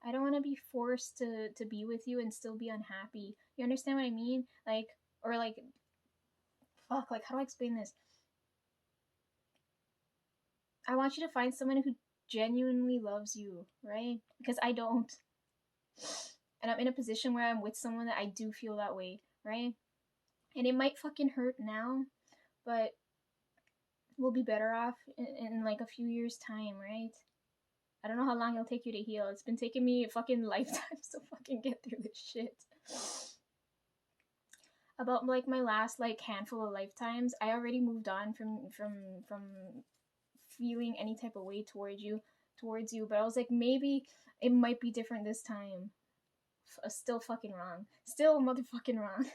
I don't want to be forced to be with you and still be unhappy. You understand what I mean? Like, or like, fuck, like, how do I explain this? I want you to find someone who genuinely loves you, right? Because I don't. And I'm in a position where I'm with someone that I do feel that way, right? And it might fucking hurt now, but we'll be better off in like a few years' time, right? I don't know how long it'll take you to heal. It's been taking me fucking lifetimes to fucking get through this shit. About like my last like handful of lifetimes, I already moved on from feeling any type of way towards you, but I was like, maybe it might be different this time. Still fucking wrong. Still motherfucking wrong.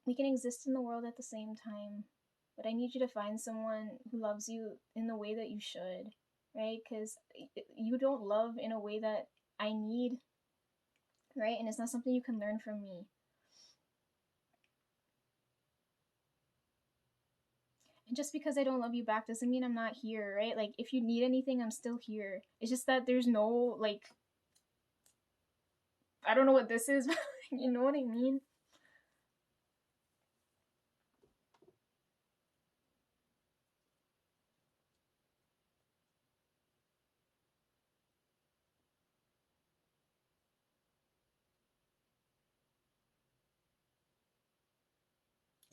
We can exist in the world at the same time, but I need you to find someone who loves you in the way that you should, right? Because you don't love in a way that I need, right? And it's not something you can learn from me. And just because I don't love you back doesn't mean I'm not here, right? Like, if you need anything, I'm still here. It's just that there's no, like, I don't know what this is, but you know what I mean?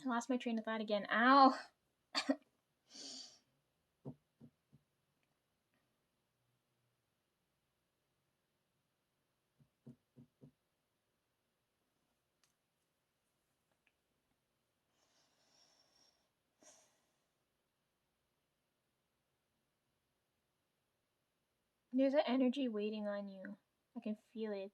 I lost my train of thought again. Ow! There's an energy waiting on you. I can feel it.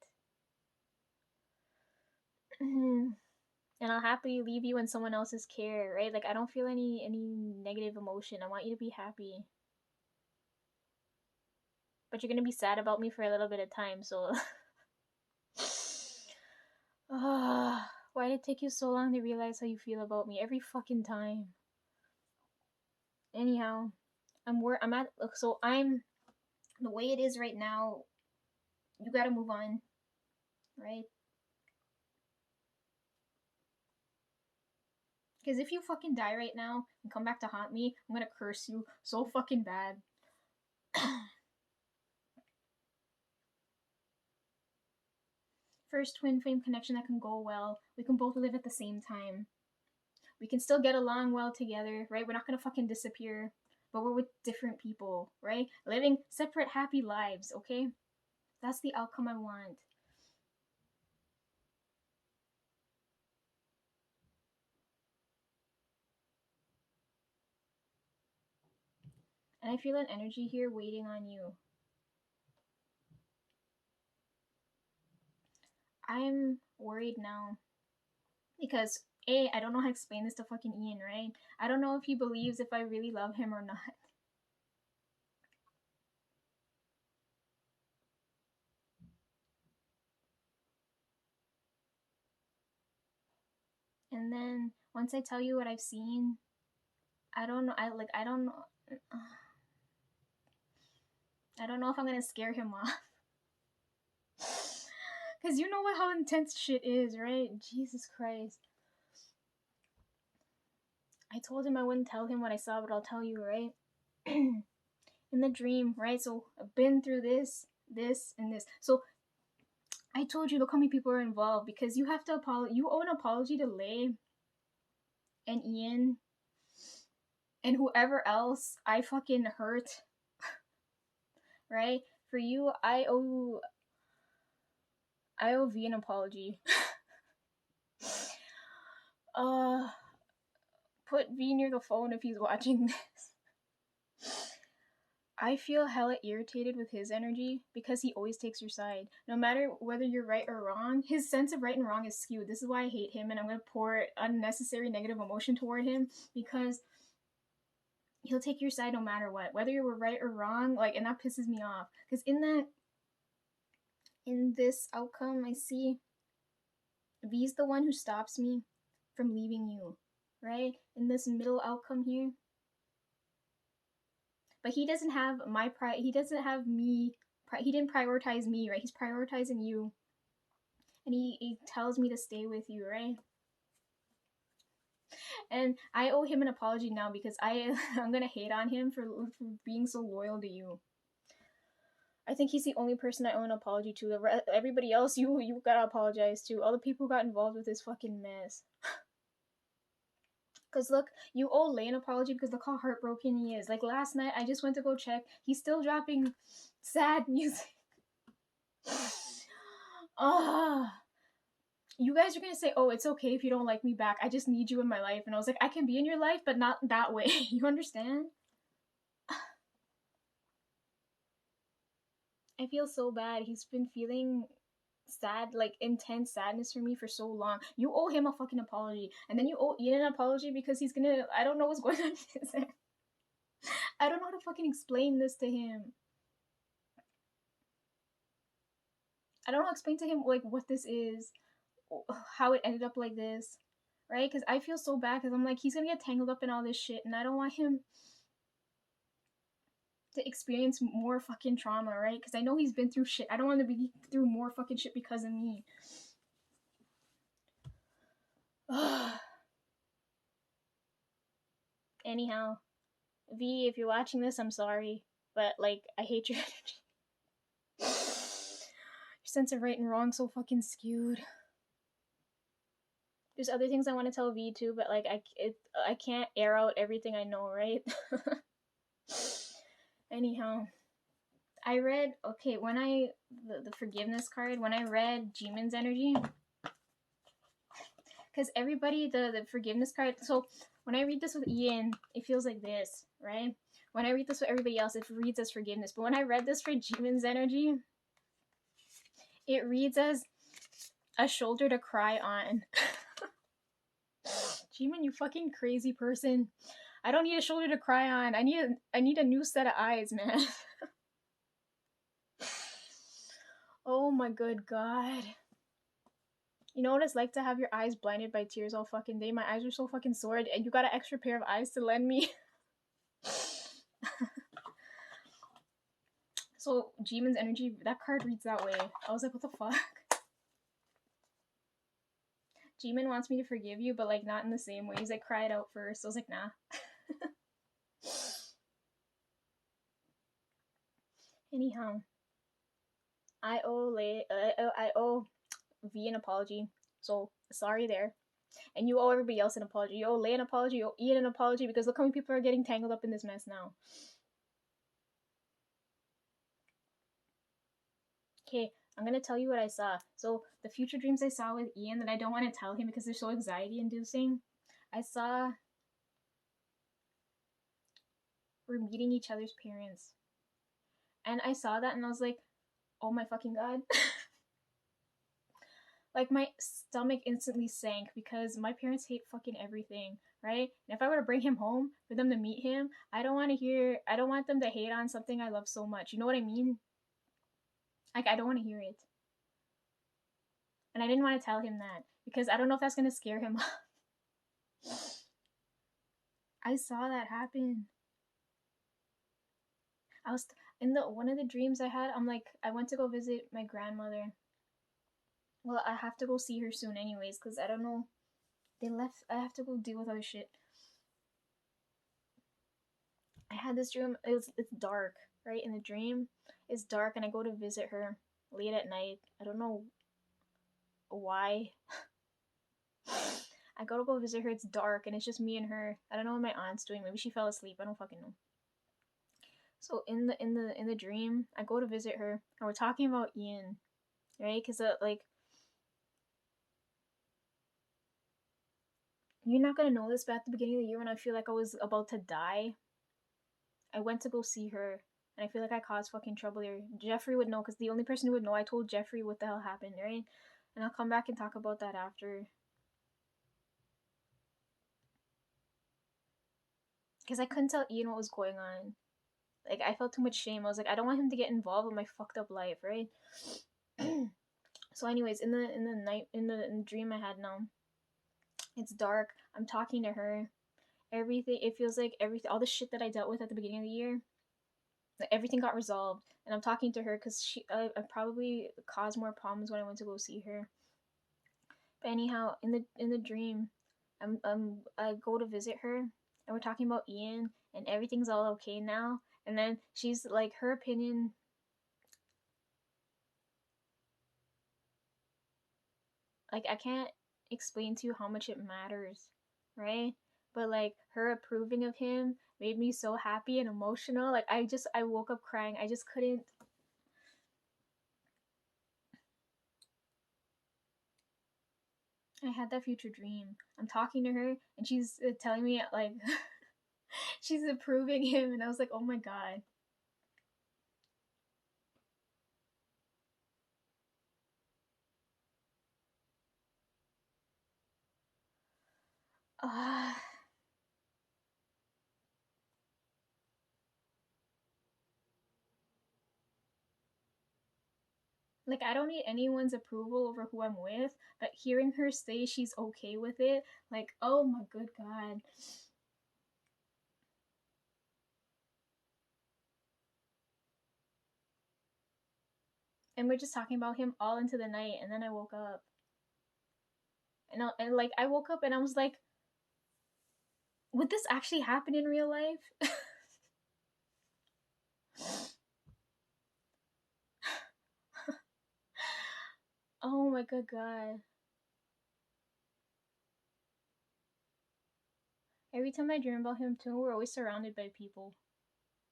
And I'll happily leave you in someone else's care, right? Like, I don't feel any negative emotion. I want you to be happy. But you're gonna be sad about me for a little bit of time, so why did it take you so long to realize how you feel about me every fucking time? Anyhow, I'm at so I'm the way it is right now, you gotta move on, right? Because if you fucking die right now and come back to haunt me, I'm gonna curse you so fucking bad. First twin flame connection that can go well. We can both live at the same time. We can still get along well together, right? We're not gonna fucking disappear, but we're with different people, right? Living separate, happy lives, okay? That's the outcome I want. And I feel an energy here waiting on you. I'm worried now because I don't know how to explain this to fucking Ian, right? I don't know if he believes if I really love him or not. And then once I tell you what I've seen, I don't know. I don't know. I don't know if I'm gonna scare him off. Cause you know what how intense shit is, right? Jesus Christ. I told him I wouldn't tell him what I saw, but I'll tell you, right? In the dream, right? So I've been through this, this, and this. So I told you look how many people are involved because you have to apologize. You owe an apology to Lay and Ian and whoever else I fucking hurt, right? For you, I owe V an apology. uh, put V near the phone if he's watching this. I feel hella irritated with his energy because he always takes your side. No matter whether you're right or wrong, his sense of right and wrong is skewed. This is why I hate him and I'm gonna pour unnecessary negative emotion toward him because he'll take your side no matter what. Whether you were right or wrong, like, and that pisses me off. Because in this outcome, I see V's the one who stops me. from leaving you, right? In this middle outcome here. But he doesn't have he doesn't have me, he didn't prioritize me, right? He's prioritizing you. And he tells me to stay with you, right? And I owe him an apology now because I'm gonna hate on him for being so loyal to you. I think he's the only person I owe an apology to. Everybody else, you gotta apologize to. All the people who got involved with this fucking mess. Cause look, you owe Lay an apology because look how heartbroken he is. Like last night, I just went to go check. He's still dropping sad music. Ah. You guys are gonna say, oh, it's okay if you don't like me back. I just need you in my life. And I was like, I can be in your life, but not that way. You understand? I feel so bad. He's been feeling sad, like intense sadness for me for so long. You owe him a fucking apology. And then you owe Ian an apology because he's gonna, I don't know what's going on. I don't know how to fucking explain this to him. I don't know how to explain to him, like, what this is, how it ended up like this, right? Because I feel so bad because I'm like, he's gonna get tangled up in all this shit, and I don't want him to experience more fucking trauma, right? Because I know he's been through shit. I don't want to be through more fucking shit because of me. Anyhow, V, if you're watching this, I'm sorry, but like, I hate your energy. Your sense of right and wrong so fucking skewed. There's other things I want to tell V too, but like I can't air out everything I know, right? Anyhow, I read when the forgiveness card, when I read Jimin's energy, because everybody the forgiveness card. So when I read this with Ian, it feels like this, right? When I read this with everybody else, it reads as forgiveness. But when I read this for Jimin's energy, it reads as a shoulder to cry on. Jimin, you fucking crazy person. I don't need a shoulder to cry on. I need a new set of eyes, man. Oh my good god. You know what it's like to have your eyes blinded by tears all fucking day? My eyes are so fucking sore, and you got an extra pair of eyes to lend me. So, Jimin's energy, that card reads that way. I was like, what the fuck? Jimin wants me to forgive you, but like not in the same way. He's like, cry it out first. I was like, nah. Anyhow, I owe V an apology. So sorry there. And you owe everybody else an apology. You owe Lay an apology. You owe Ian an apology because look how many people are getting tangled up in this mess now. Okay, I'm gonna tell you what I saw. So the future dreams I saw with Ian that I don't want to tell him because they're so anxiety inducing. I saw we're meeting each other's parents. And I saw that and I was like, oh my fucking god. Like my stomach instantly sank because my parents hate fucking everything, right? And if I were to bring him home for them to meet him, I don't want them to hate on something I love so much. You know what I mean? Like, I don't want to hear it. And I didn't want to tell him that because I don't know if that's going to scare him. I saw that happen. I was in one of the dreams I had, I'm like, I went to go visit my grandmother. Well, I have to go see her soon anyways, because I don't know. They left. I have to go deal with other shit. I had this dream. It's dark, right? In the dream, it's dark, and I go to visit her late at night. I don't know why. I go visit her. It's dark, and it's just me and her. I don't know what my aunt's doing. Maybe she fell asleep. I don't fucking know. So in the dream, I go to visit her, and we're talking about Ian, right? Because like, you're not gonna know this, but at the beginning of the year when I feel like I was about to die, I went to go see her, and I feel like I caused fucking trouble here. Jeffrey would know, because the only person who would know, I told Jeffrey what the hell happened, right? And I'll come back and talk about that after. Because I couldn't tell Ian what was going on. Like, I felt too much shame. I was like, I don't want him to get involved with my fucked up life, right? So anyways, in the dream I had now, It's dark. I'm talking to her. Everything, it feels like everything, all the shit that I dealt with at the beginning of the year, like everything got resolved. And I'm talking to her because I probably caused more problems when I went to go see her. But anyhow, in the dream, I go to visit her, and we're talking about Ian, and everything's all okay now. And then she's like, her opinion, like I can't explain to you how much it matters, right? But like her approving of him made me so happy and emotional. Like I woke up crying. I just couldn't. I had that future dream. I'm talking to her, and she's telling me like she's approving him, and I was like, oh my god. Uh, like I don't need anyone's approval over who I'm with, but hearing her say she's okay with it, like oh my good god. And we're just talking about him all into the night, and then I woke up, and like I woke up and I was like, would this actually happen in real life? Oh my good god. Every time I dream about him too, we're always surrounded by people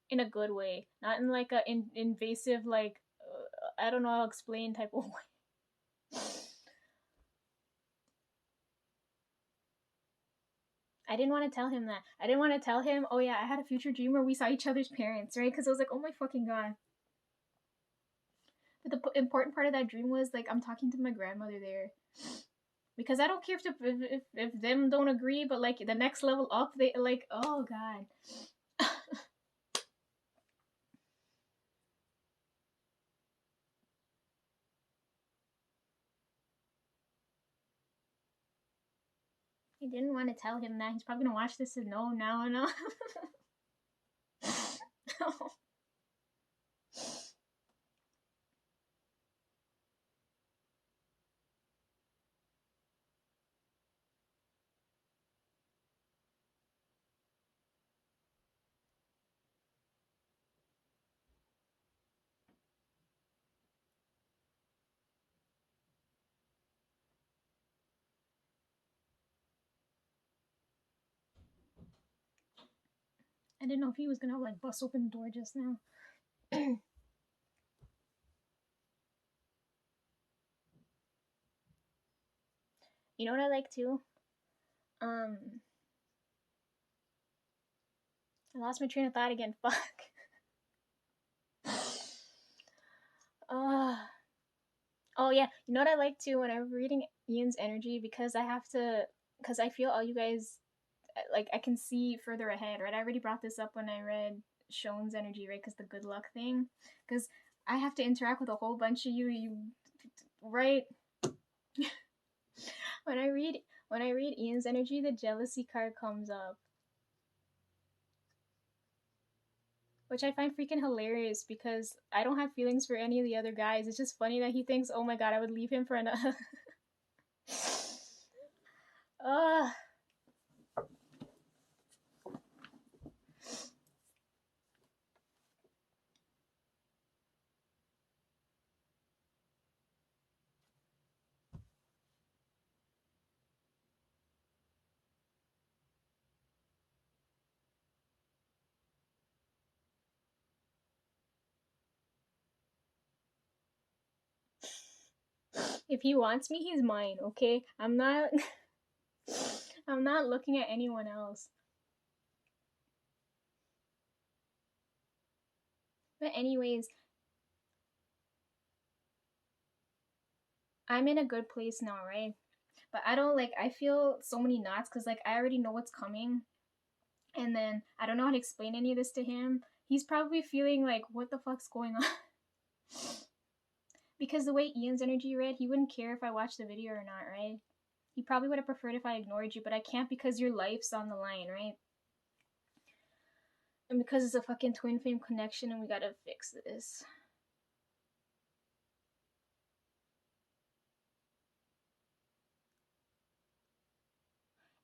in a good way, not in like a invasive like I don't know how to explain type of way. I didn't want to tell him that. I didn't want to tell him, oh yeah, I had a future dream where we saw each other's parents, right? Because I was like, oh my fucking god. But the important part of that dream was like I'm talking to my grandmother there, because I don't care if them don't agree, but like the next level up, they like oh god. I didn't want to tell him that. He's probably gonna watch this and know now and know. I didn't know if he was gonna like bust open the door just now. You know what I like too? Um, I lost my train of thought again. Fuck. uh, oh yeah, you know what I like too when I'm reading Ian's energy, because because I feel all you guys, like I can see further ahead, right? I already brought this up when I read Shon's energy, right? Because the good luck thing, because I have to interact with a whole bunch of you, right? when I read when I read Ian's energy, the jealousy card comes up, which I find freaking hilarious because I don't have feelings for any of the other guys. It's just funny that he thinks, oh my god, I would leave him for another. Ugh. If he wants me, he's mine, okay? I'm not I'm not looking at anyone else. But anyways, I'm in a good place now, right? But I don't like I feel so many knots cuz like I already know what's coming, and then I don't know how to explain any of this to him. He's probably feeling like what the fuck's going on? Because the way Ian's energy read, he wouldn't care if I watched the video or not, right? You probably would have preferred if I ignored you, but I can't because your life's on the line, right? And because it's a fucking twin flame connection and we gotta fix this.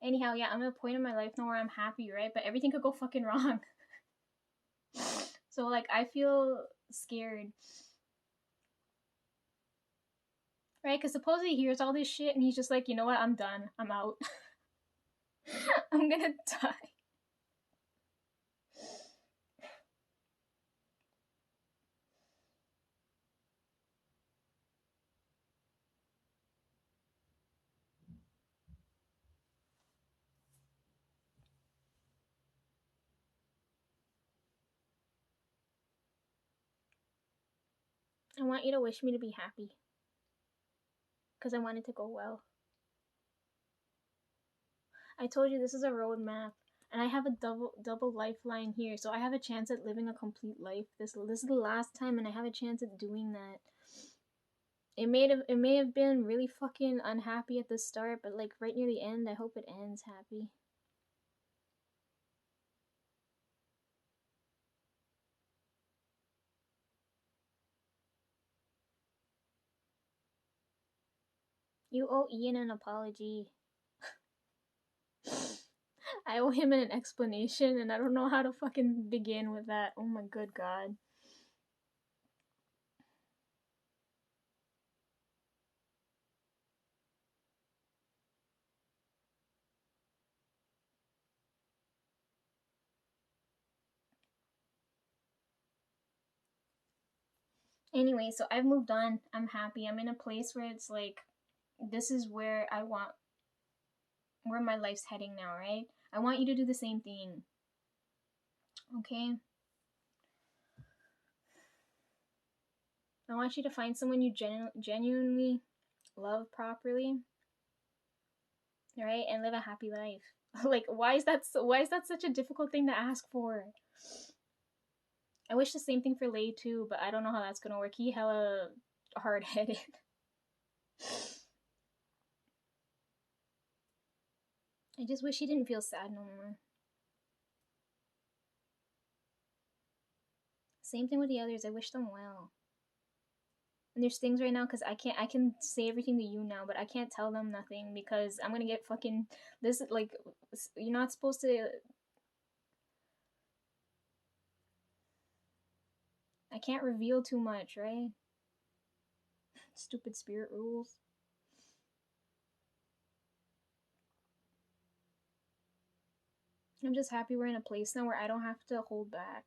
Anyhow, yeah, I'm at a point in my life now where I'm happy, right? But everything could go fucking wrong. So, like, I feel scared. Right? Because supposedly he hears all this shit and he's just like, you know what? I'm done. I'm out. I'm gonna die. I want you to wish me to be happy. Because I want it to go well. I told you this is a roadmap. And I have a double lifeline here, so I have a chance at living a complete life. This is the last time, and I have a chance at doing that. It may have been really fucking unhappy at the start, but like right near the end, I hope it ends happy. You owe Ian an apology. I owe him an explanation, and I don't know how to fucking begin with that. Oh my good god. Anyway, so I've moved on. I'm happy. I'm in a place where it's like, this is where I want, where my life's heading now, right? I want you to do the same thing. Okay? I want you to find someone you genuinely love properly, right? And live a happy life. Like, why is that such a difficult thing to ask for? I wish the same thing for Lay too, but I don't know how that's gonna work. He hella hard-headed. I just wish he didn't feel sad no more. Same thing with the others. I wish them well. And there's things right now because I can say everything to you now, but I can't tell them nothing because I'm gonna get fucking this. Like, you're not supposed to. I can't reveal too much, right? Stupid spirit rules. I'm just happy we're in a place now where I don't have to hold back,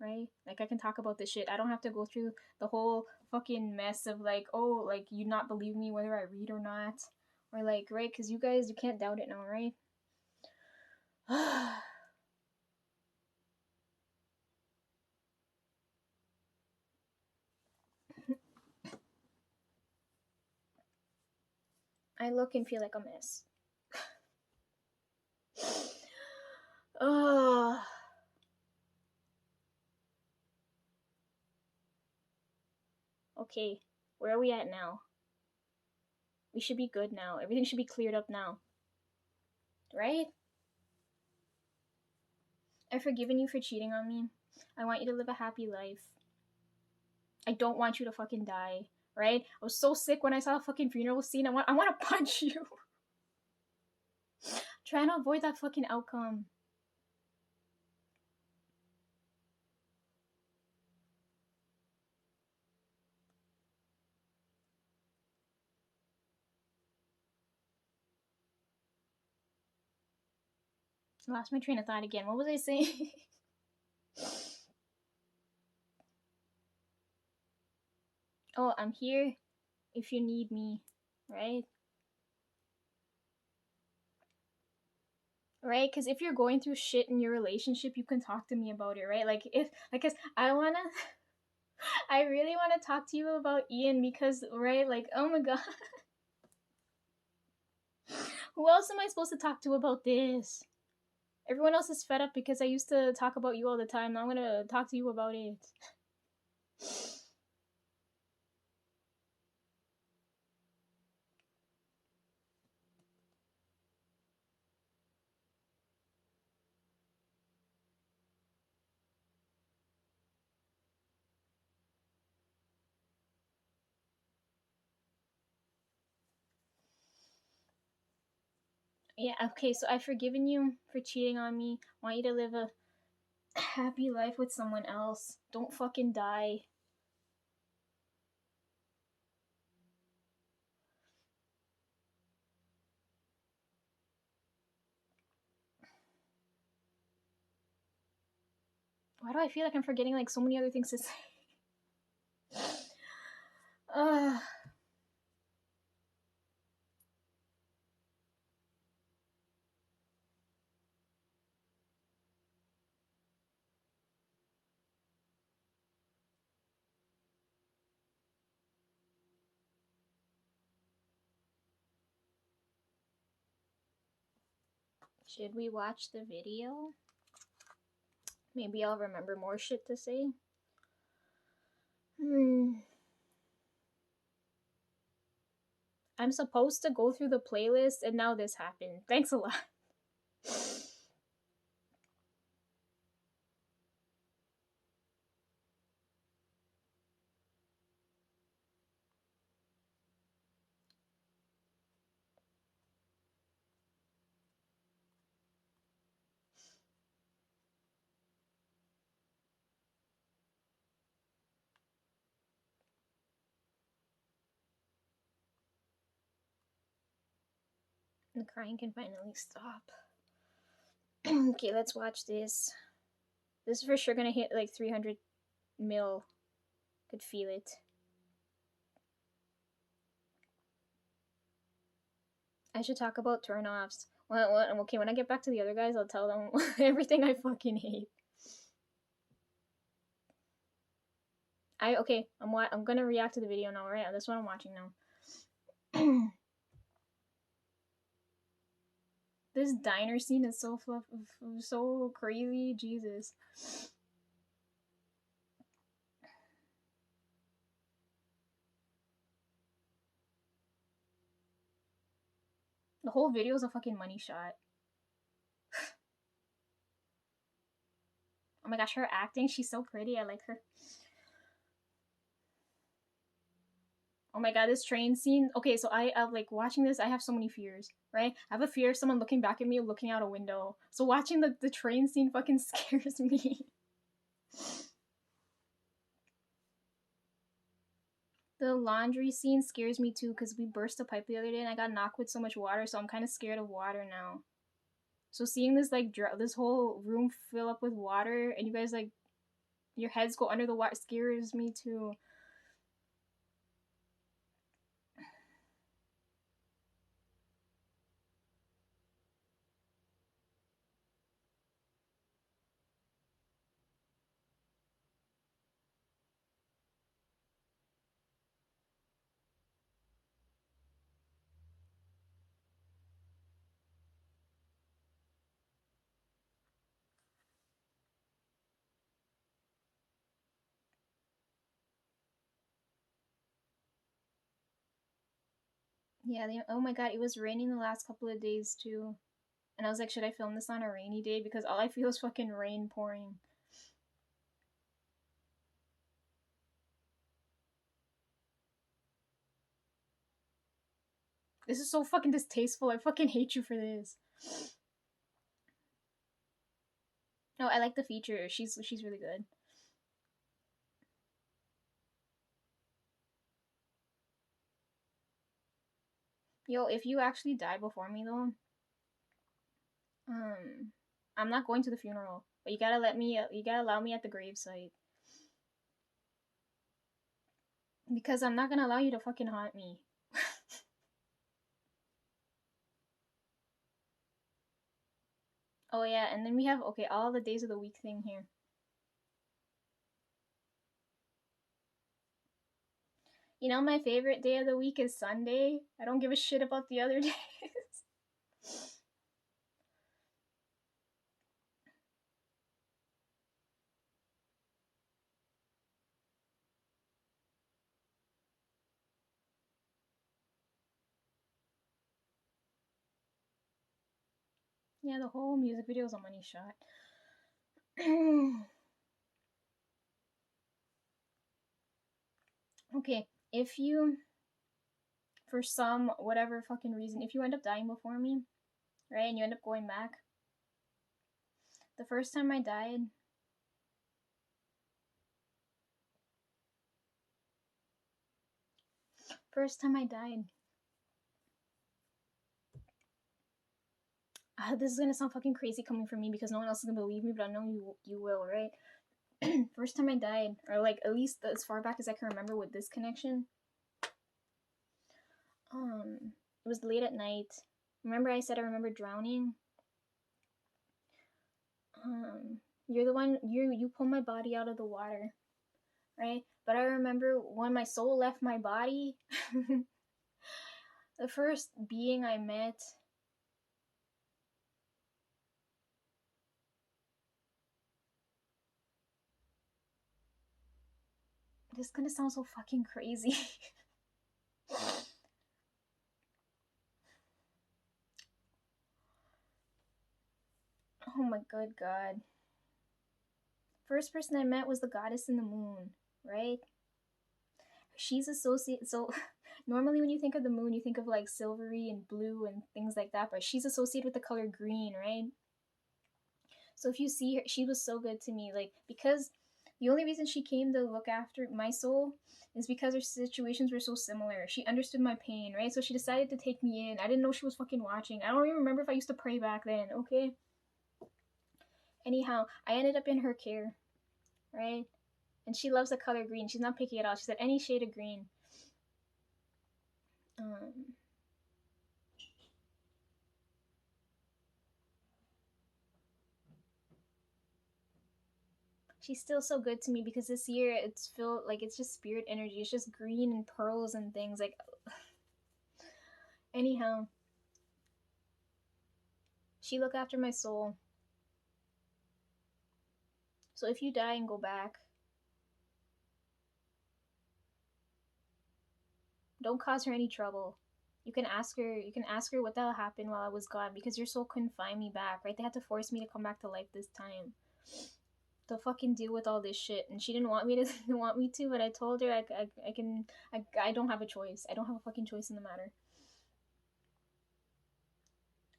right? Like, I can talk about this shit. I don't have to go through the whole fucking mess of like, oh, like, you not believe me whether I read or not, or like, right? Because you guys, you can't doubt it now, right? I look and feel like a mess. Ugh. Okay, where are we at now? We should be good now. Everything should be cleared up now. Right? I've forgiven you for cheating on me. I want you to live a happy life. I don't want you to fucking die. Right? I was so sick when I saw a fucking funeral scene. I want to punch you. Trying to avoid that fucking outcome. I lost my train of thought again. What was I saying? Oh, I'm here if you need me. Right? Right? Because if you're going through shit in your relationship, you can talk to me about it, right? Like, if, like, cause I wanna, I really wanna talk to you about Ian because, right? Like, oh my god. Who else am I supposed to talk to about this? Everyone else is fed up because I used to talk about you all the time. Now I'm gonna talk to you about it. Yeah, okay, so I've forgiven you for cheating on me. Want you to live a happy life with someone else. Don't fucking die. Why do I feel like I'm forgetting like so many other things to say? uh, should we watch the video? Maybe I'll remember more shit to say. I'm supposed to go through the playlist and now this happened. Thanks a lot. The crying can finally stop. Okay, let's watch this. This is for sure gonna hit like 300 mil. Could feel it. I should talk about turnoffs. Okay, when I get back to the other guys, I'll tell them everything I fucking hate. I'm gonna react to the video now, right? That's what I'm watching now. This diner scene is so crazy. Jesus. The whole video is a fucking money shot. Oh my gosh, her acting, she's so pretty. I like her. Oh my god, this train scene. Okay, so I like watching this, I have so many fears, right? I have a fear of someone looking back at me looking out a window. So watching the train scene fucking scares me. The laundry scene scares me too because we burst a pipe the other day and I got knocked with so much water, so I'm kind of scared of water now. So seeing this like this whole room fill up with water and you guys like your heads go under the water scares me too. Yeah, oh my god, it was raining the last couple of days too. And I was like, should I film this on a rainy day? Because all I feel is fucking rain pouring. This is so fucking distasteful. I fucking hate you for this. No, I like the feature. She's really good. Yo, if you actually die before me though, I'm not going to the funeral. But you gotta let me. You gotta allow me at the gravesite. Because I'm not gonna allow you to fucking haunt me. Oh yeah, and then we have okay all the days of the week thing here. You know, my favorite day of the week is Sunday. I don't give a shit about the other days. Yeah, the whole music video is a money shot. Okay, if you, for some whatever fucking reason, if you end up dying before me, right? And you end up going back. The first time I died, this is gonna sound fucking crazy coming from me because no one else is gonna believe me, but I know you will, right? First time I died, or like at least as far back as I can remember with this connection, it was late at night. Remember I said I remember drowning? You're the one, you pulled my body out of the water, right? But I remember when my soul left my body, the first being I met, this is gonna sound so fucking crazy. Oh my good god. First person I met was the goddess in the moon, right? She's associated, so normally when you think of the moon, you think of like silvery and blue and things like that, but she's associated with the color green, right? So if you see her, she was so good to me, like, because the only reason she came to look after my soul is because her situations were so similar. She understood my pain, right? So she decided to take me in. I didn't know she was fucking watching. I don't even remember if I used to pray back then, okay? Anyhow, I ended up in her care, right? And she loves the color green. She's not picky at all. She said any shade of green. Um, she's still so good to me because this year it's filled, like, it's just spirit energy. It's just green and pearls and things like. Anyhow, she looked after my soul. So if you die and go back, don't cause her any trouble. You can ask her. You can ask her what the hell happened while I was gone because your soul couldn't find me back, right? They had to force me to come back to life this time to fucking deal with all this shit, and she didn't want me to want me to, but I told her I don't have a choice. I don't have a fucking choice in the matter.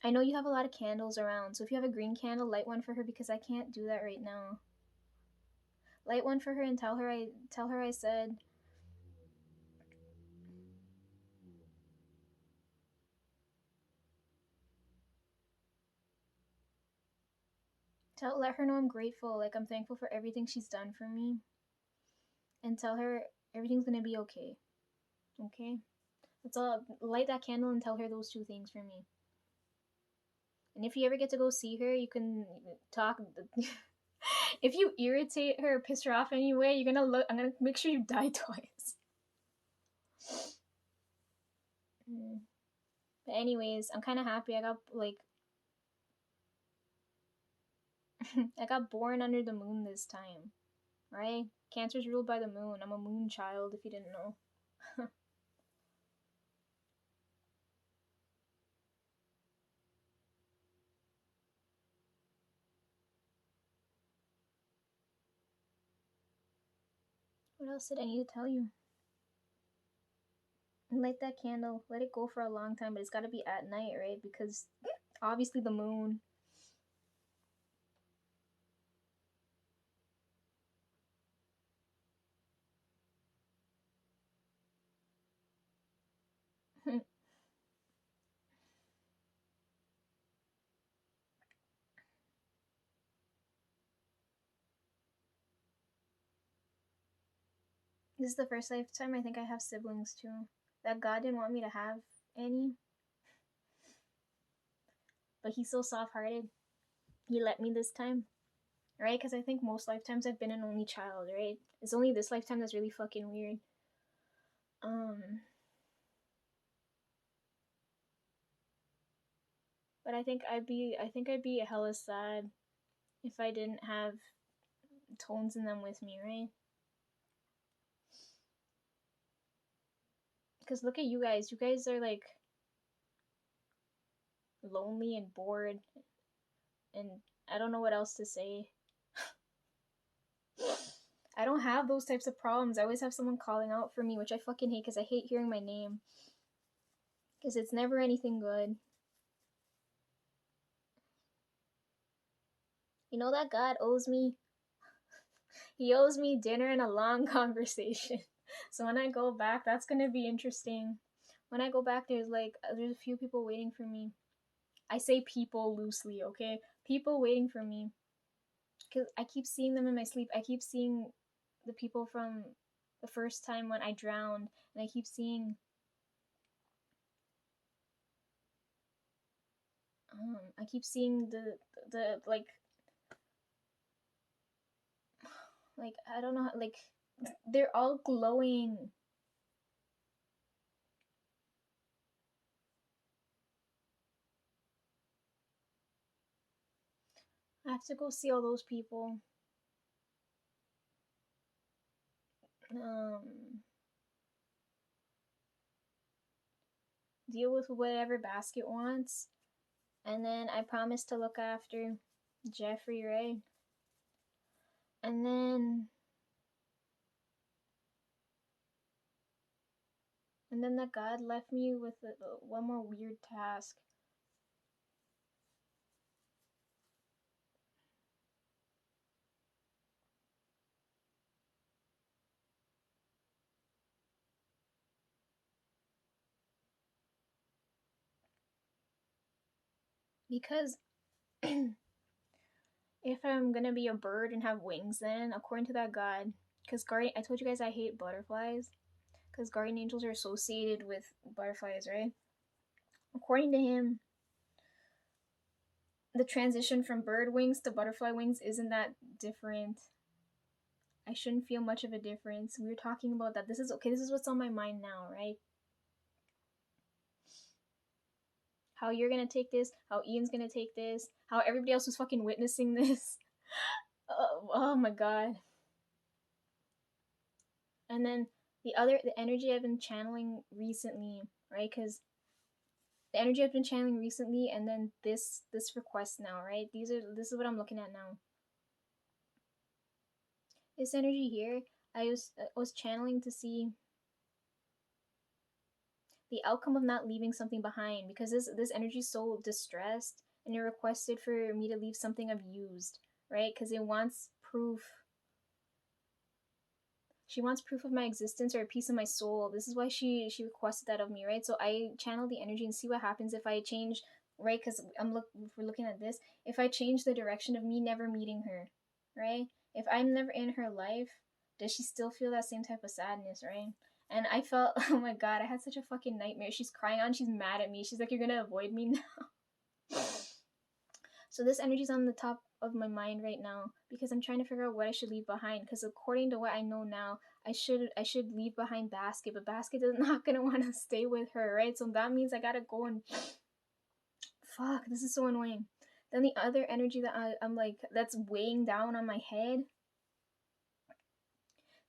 I know you have a lot of candles around, so if you have a green candle, light one for her because I can't do that right now. Light one for her and tell her I said. Let her know I'm grateful, like I'm thankful for everything she's done for me, and tell her everything's gonna be okay. Okay? That's all. Light that candle and tell her those two things for me. And if you ever get to go see her, you can talk. If you irritate her or piss her off anyway, you're gonna look. I'm gonna make sure you die twice. But anyways, I'm kind of happy. I got like, I got born under the moon this time, right? Cancer's ruled by the moon. I'm a moon child. If you didn't know. What else did I need to tell you? Light that candle. Let it go for a long time, but it's gotta be at night, right? Because obviously the moon. This is the first lifetime I think I have siblings too. That God didn't want me to have any, but he's so soft hearted. He let me this time, right? Because I think most lifetimes I've been an only child, right? It's only this lifetime that's really fucking weird. But I think I'd be hella sad if I didn't have tones in them with me, right? Because look at you guys. You guys are like lonely and bored, and I don't know what else to say. I don't have those types of problems. I always have someone calling out for me, which I fucking hate because I hate hearing my name. Because it's never anything good. You know that God owes me? He owes me dinner and a long conversation. So when I go back, that's gonna be interesting. When I go back, there's a few people waiting for me. I say people loosely, okay? People waiting for me. Because I keep seeing them in my sleep. I keep seeing the people from the first time when I drowned. And I keep seeing the like I don't know, like they're all glowing. I have to go see all those people. Um, Deal with whatever Basket wants, and then I promise to look after Jeffrey, right? And then the God left me with one more weird task. Because if I'm gonna be a bird and have wings, then according to that God, because guardian, I told you guys I hate butterflies, because guardian angels are associated with butterflies, right? According to him, the transition from bird wings to butterfly wings isn't that different. I shouldn't feel much of a difference. We were talking about that. This is okay. This is what's on my mind now, right? How you're gonna take this, how Ian's gonna take this, how everybody else was fucking witnessing this. Oh my god. And then the energy I've been channeling recently, right? Because the energy I've been channeling recently, and then this request now, right? This is what I'm looking at now. This energy here, I was channeling to see the outcome of not leaving something behind, because this energy is so distressed, and it requested for me to leave something I've used, right? Because it wants proof. She wants proof of my existence or a piece of my soul. This is why she requested that of me, right? So I channel the energy and see what happens if I change, right? Because if we're looking at this, if I change the direction of me never meeting her, right? If I'm never in her life, does she still feel that same type of sadness, right? And I felt, oh my god, I had such a fucking nightmare. She's crying on, she's mad at me. She's like, you're gonna avoid me now. So this energy's on the top of my mind right now because I'm trying to figure out what I should leave behind. Because according to what I know now, I should leave behind Basket, but Basket is not gonna want to stay with her, right? So that means I gotta go and fuck. This is so annoying. Then the other energy that I'm like that's weighing down on my head.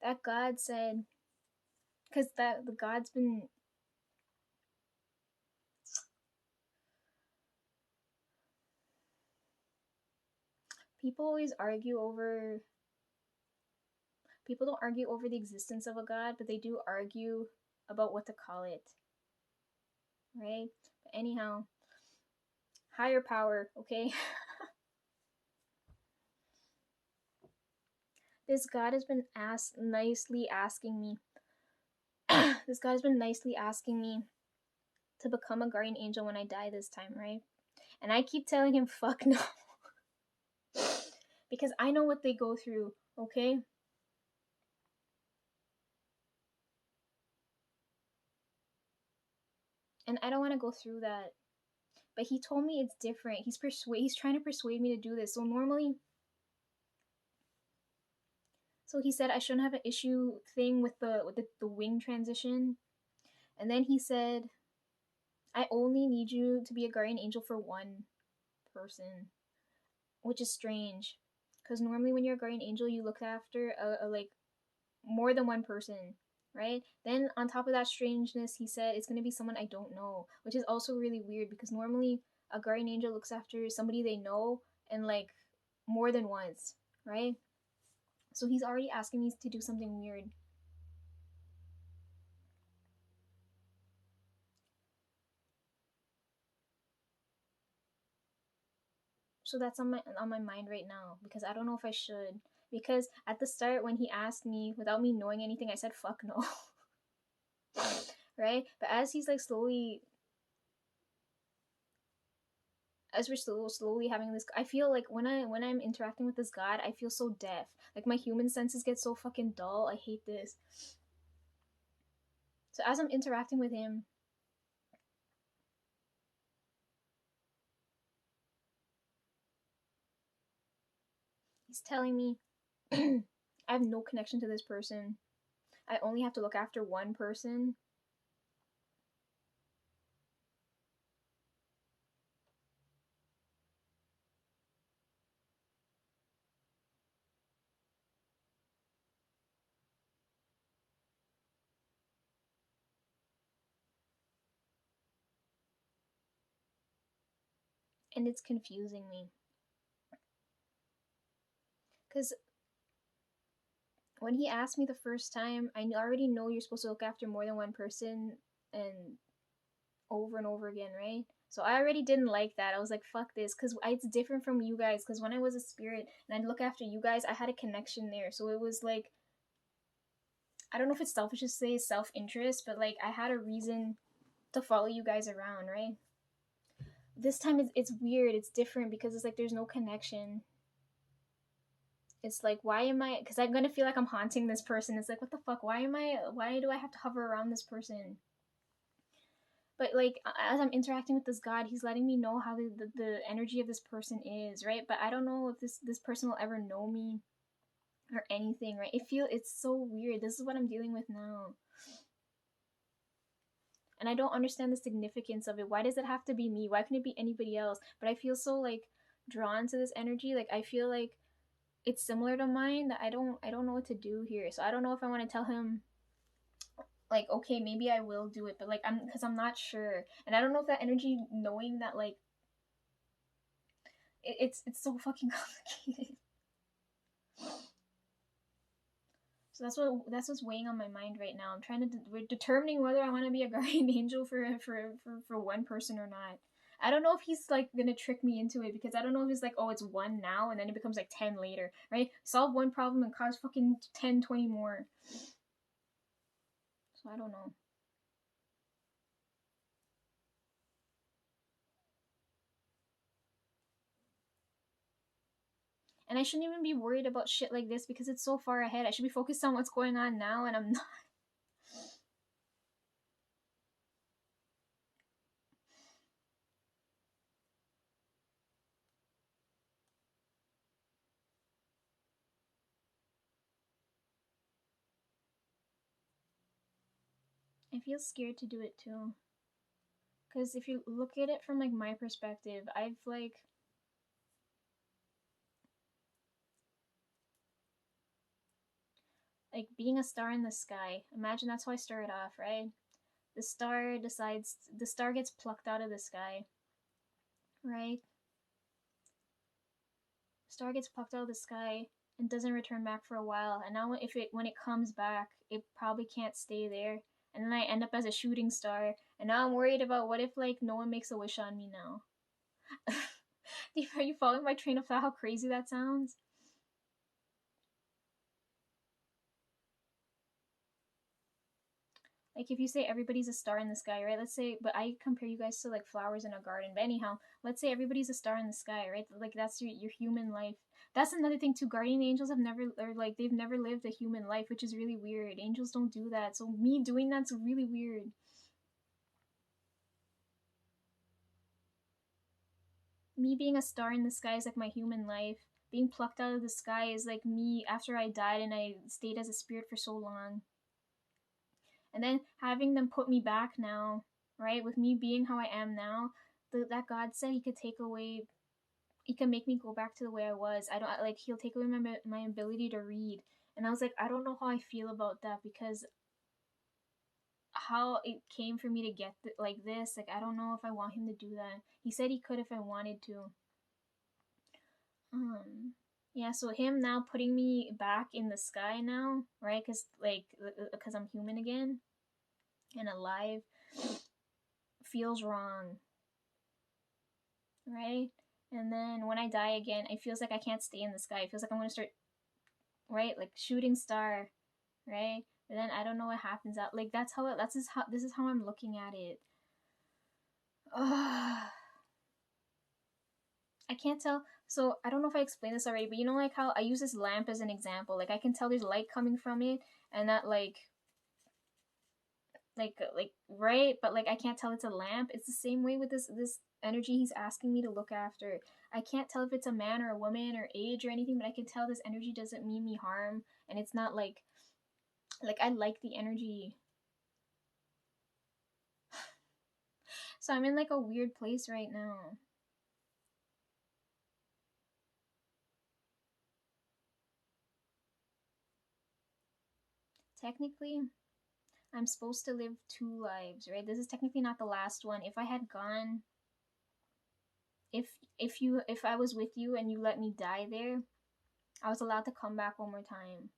That God said, because that the God's been people always argue over people don't argue over the existence of a God, but they do argue about what to call it, right? But anyhow, higher power, okay? This God has been nicely asking me. This God has been nicely asking me to become a guardian angel when I die this time, right? And I keep telling him, fuck no. Because I know what they go through, okay? And I don't want to go through that. But he told me it's different. He's trying to persuade me to do this. So he said I shouldn't have an issue thing with the wing transition. And then he said I only need you to be a guardian angel for one person, which is strange because normally when you're a guardian angel you look after a like more than one person, right? Then on top of that strangeness, he said it's going to be someone I don't know, which is also really weird because normally a guardian angel looks after somebody they know and like more than once, right? So he's already asking me to do something weird. So that's on my mind right now, because I don't know if I should. Because at the start, when he asked me without me knowing anything, I said fuck no. Right? But as he's like slowly, as we're slowly having this, I feel like when I'm interacting with this god, I feel so deaf. Like my human senses get so fucking dull. I hate this. So as I'm interacting with him, he's telling me I have no connection to this person. I only have to look after one person. And it's confusing me. Because when he asked me the first time, I already know you're supposed to look after more than one person, and over and over again, right? So I already didn't like that. I was like, fuck this, because it's different from you guys. Because when I was a spirit and I'd look after you guys, I had a connection there. So it was like, I don't know if it's selfish to say self interest, but like I had a reason to follow you guys around, right? This time it's weird. It's different because it's like there's no connection. It's like, why am I? Because I'm gonna feel like I'm haunting this person. It's like, what the fuck? Why am I? Why do I have to hover around this person? But like as I'm interacting with this god, he's letting me know how the energy of this person is, right? But I don't know if this person will ever know me or anything, right? It's so weird. This is what I'm dealing with now. And I don't understand the significance of it. Why does it have to be me? Why couldn't it be anybody else? But I feel so like drawn to this energy. Like I feel like it's similar to mine, that I don't know what to do here. So I don't know if I want to tell him like, okay, maybe I will do it, but like I'm not sure. And I don't know if that energy, knowing that like it's so fucking complicated. So that's what's weighing on my mind right now. I'm trying to we're determining whether I want to be a guardian angel for one person or not. I don't know if he's like gonna trick me into it, because I don't know if he's like, oh, it's one now and then it becomes like 10 later, right? Solve one problem and cause fucking 10, 20 more. So I don't know. And I shouldn't even be worried about shit like this because it's so far ahead. I should be focused on what's going on now, and I'm not. I feel scared to do it too. Because if you look at it from like my perspective, I've like being a star in the sky. Imagine that's how I started off, right? The star gets plucked out of the sky, right? Star gets plucked out of the sky and doesn't return back for a while. And now if it when it comes back, it probably can't stay there. And then I end up as a shooting star. And now I'm worried about, what if like no one makes a wish on me now? Are you following my train of thought? How crazy that sounds? Like if you say everybody's a star in the sky, right? Let's say, but I compare you guys to like flowers in a garden. But anyhow, let's say everybody's a star in the sky, right? Like that's your human life. That's another thing too. Guardian angels have never, or like they've never lived a human life, which is really weird. Angels don't do that. So me doing that's really weird. Me being a star in the sky is like my human life. Being plucked out of the sky is like me after I died and I stayed as a spirit for so long. And then having them put me back now, right? With me being how I am now, that God said he could take away, he can make me go back to the way I was. I don't like, he'll take away my ability to read. And I was like, I don't know how I feel about that, because how it came for me to get like this, like I don't know if I want him to do that. He said he could if I wanted to. Yeah, so him now putting me back in the sky now, right? Because I'm human again and alive, feels wrong, right? And then when I die again, it feels like I can't stay in the sky. It feels like I'm gonna start, right, like shooting star, right? But then I don't know what happens out. Like that's how it. That's just how this is how I'm looking at it. Ugh. I can't tell. So I don't know if I explained this already, but you know, like how I use this lamp as an example. Like I can tell there's light coming from it, and that like right, but like I can't tell it's a lamp. It's the same way with this energy he's asking me to look after. I can't tell if it's a man or a woman or age or anything, but I can tell this energy doesn't mean me harm, and it's not like I like the energy. So I'm in like a weird place right now. Technically, I'm supposed to live two lives, right? This is technically not the last one. If I had gone, if I was with you and you let me die there, I was allowed to come back one more time,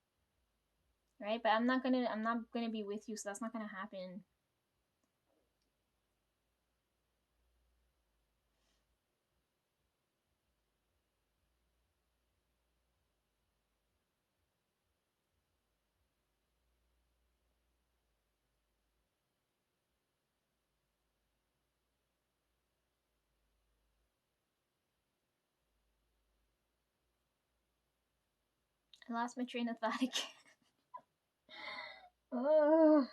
right? But I'm not gonna be with you, so that's not gonna happen. I lost my train of thought again. Oh,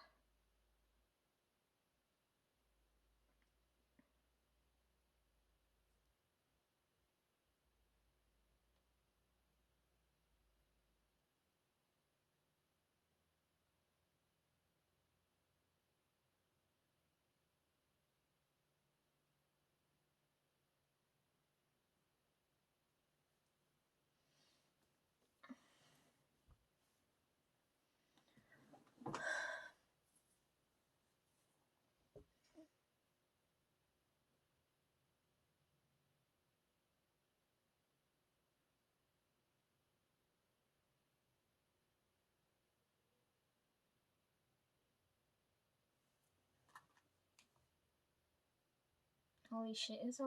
holy shit! It's